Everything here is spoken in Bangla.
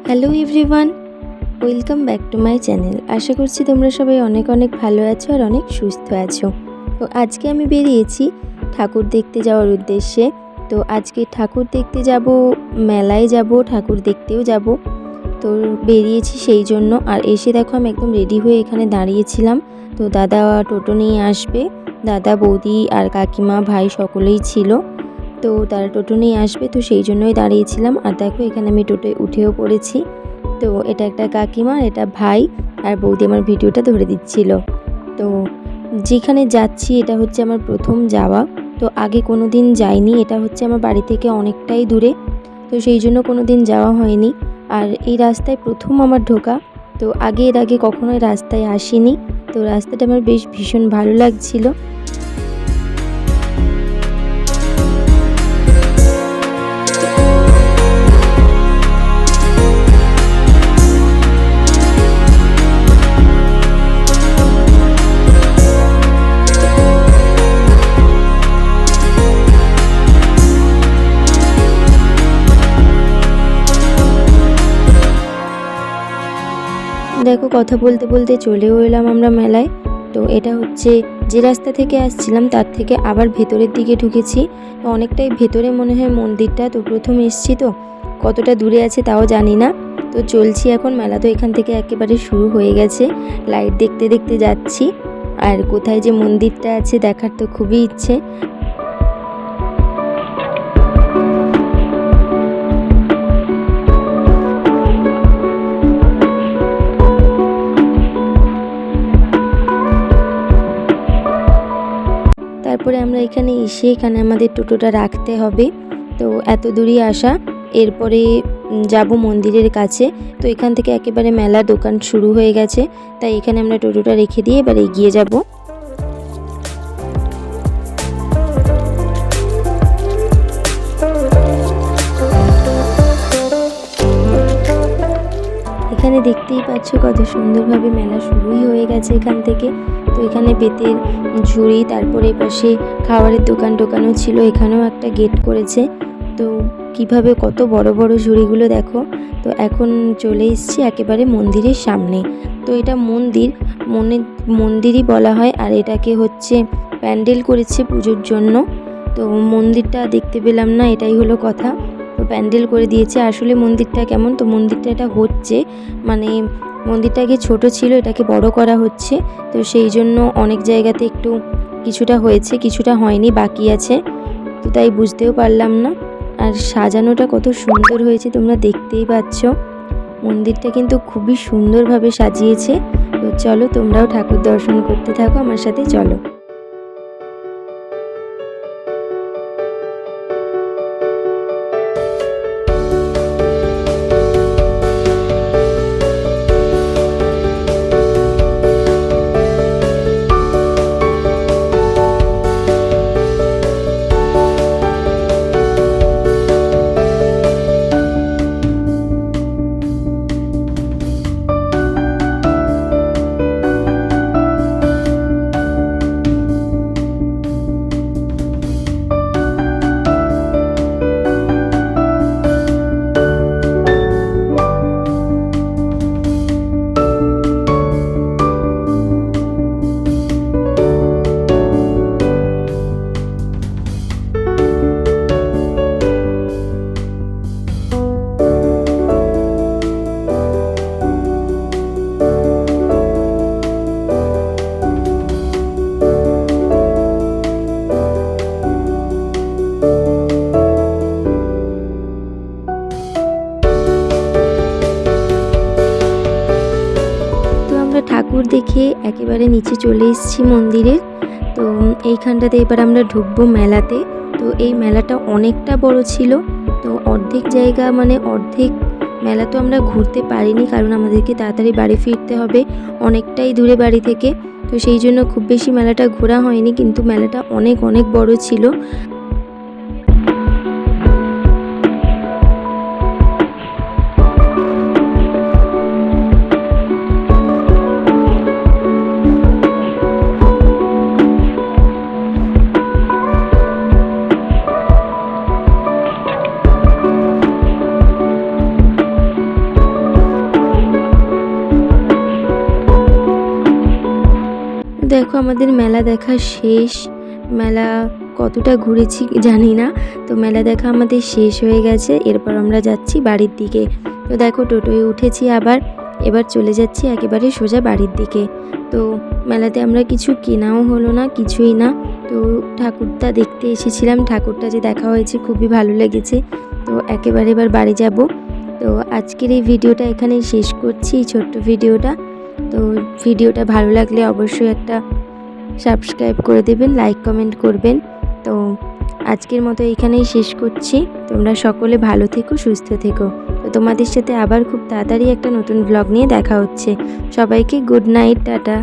Hello everyone, welcome back to my channel. আশা করছি তোমরা সবাই অনেক অনেক ভালো আছো আর অনেক সুস্থ আছো। তো আজকে আমি বেরিয়েছি ঠাকুর দেখতে যাওয়ার উদ্দেশ্যে। তো আজকে ঠাকুর দেখতে যাব, মেলায় যাব, ঠাকুর দেখতেও যাব। তো বেরিয়েছি সেই জন্য। আর এসে দেখো আমি একদম রেডি হয়ে এখানে দাঁড়িয়েছিলাম। তো দাদা টোটো নিয়ে আসবে, দাদা বৌদি আর কাকিমা ভাই সকলেই ছিল। তো তারা টোটো নিয়ে আসবে, তো সেই জন্যই দাঁড়িয়েছিলাম। আর দেখো এখানে আমি টোটোয় উঠেও পড়েছি। তো এটা একটা কাকিমা, এটা ভাই আর বৌদি আমার ভিডিওটা ধরে দিচ্ছিল। তো যেখানে যাচ্ছি এটা হচ্ছে আমার প্রথম যাওয়া। তো আগে কোনো দিন যাইনি, এটা হচ্ছে আমার বাড়ি থেকে অনেকটাই দূরে। তো সেই জন্য কোনো দিন যাওয়া হয়নি। আর এই রাস্তায় প্রথম আমার ঢোকা। তো এর আগে কখনো এই রাস্তায় আসিনি। তো রাস্তাটা আমার বেশ ভীষণ ভালো লাগছিল। দেখো কথা বলতে বলতে চলেও এলাম আমরা মেলায়। তো এটা হচ্ছে যে রাস্তা থেকে আসছিলাম তার থেকে আবার ভেতরের দিকে ঢুকেছি। তো অনেকটাই ভেতরে মনে হয় মন্দিরটা। তো প্রথম এসছি, তো কতটা দূরে আছে তাও জানি না। তো চলছি এখন, মেলা তো এখান থেকে একেবারে শুরু হয়ে গেছে। লাইট দেখতে দেখতে যাচ্ছি। আর কোথায় যে মন্দিরটা আছে দেখার তো খুবই ইচ্ছে। তারপরে আমরা এখানে এখানে আমাদের টোটোটা রাখতে হবে। তো এত দূরই আসা, এরপরে যাব মন্দিরের কাছে। তো এখান থেকে একেবারে মেলা দোকান শুরু হয়ে গেছে, তাই এখানে আমরা টোটোটা রেখে দিয়ে এবার এগিয়ে যাব। এখানে দেখতেই পাচ্ছ কত সুন্দরভাবে মেলা শুরুই হয়ে গেছে এখান থেকে। তো এখানে বেতের ঝুড়ি, তারপরে পাশে খাবারের দোকান টোকানও ছিল। এখানেও একটা গেট করেছে। তো কিভাবে কত বড় বড় ঝুড়িগুলো দেখো। তো এখন চলে এসেছি একেবারে মন্দিরের সামনে। তো এটা মন্দিরই বলা হয়। আর এটাকে হচ্ছে প্যান্ডেল করেছে পুজোর জন্য। তো মন্দিরটা দেখতে পেলাম না, এটাই হলো কথা। তো প্যান্ডেল করে দিয়েছে। আসলে মন্দিরটা কেমন, তো মন্দিরটা এটা হচ্ছে মানে মন্দিরটা আগে ছোটো ছিল, এটাকে বড় করা হচ্ছে। তো সেই জন্য অনেক জায়গাতে একটু কিছুটা হয়েছে, কিছুটা হয়নি, বাকি আছে। তো তাই বুঝতেও পারলাম না। আর সাজানোটা কত সুন্দর হয়েছে তোমরা দেখতেই পাচ্ছ। মন্দিরটা কিন্তু খুবই সুন্দরভাবে সাজিয়েছে। তো চলো তোমরাও ঠাকুর দর্শন করতে থাকো আমার সাথে, চলো। ঠাকুর দেখে একেবারে নিচে চলে এসেছি মন্দিরের। তো এইখানটাতে এবার আমরা ঢুকবো মেলাতে। তো এই মেলাটা অনেকটা বড় ছিল। তো অর্ধেক জায়গা মানে অর্ধেক মেলা তো আমরা ঘুরতে পারিনি, কারণ আমাদেরকে তাড়াতাড়ি বাড়ি ফিরতে হবে, অনেকটাই দূরে বাড়ি থেকে। তো সেই জন্য খুব বেশি মেলাটা ঘোরা হয়নি, কিন্তু মেলাটা অনেক অনেক বড় ছিল। দেখো আমাদের মেলা দেখা শেষ। মেলা কতটা ঘুরেছি জানি না, তো মেলা দেখা আমাদের শেষ হয়ে গেছে। এরপর আমরা যাচ্ছি বাড়ির দিকে। তো দেখো টোটোয় উঠেছি আবার, এবার চলে যাচ্ছি একেবারে সোজা বাড়ির দিকে। তো মেলাতে আমরা কিছু কেনাও হলো না, কিছুই না। তো ঠাকুরটা দেখতে এসেছিলাম, ঠাকুরটা যে দেখা হয়েছে খুবই ভালো লেগেছে। তো একেবারে এবার বাড়ি যাব। তো আজকের এই ভিডিওটা এখানেই শেষ করছি, এই ছোট্ট ভিডিওটা। তো ভিডিওটা ভালো লাগলে অবশ্যই একটা সাবস্ক্রাইব করে দেবেন, লাইক কমেন্ট করবেন। তো আজকের মতো এখানেই শেষ করছি। তোমরা সকলে ভালো থেকো, সুস্থ থেকো। তো তোমাদের সাথে আবার খুব তাড়াতাড়ি একটা নতুন ব্লগ নিয়ে দেখা হচ্ছে। সবাইকে গুড নাইট, টাটা।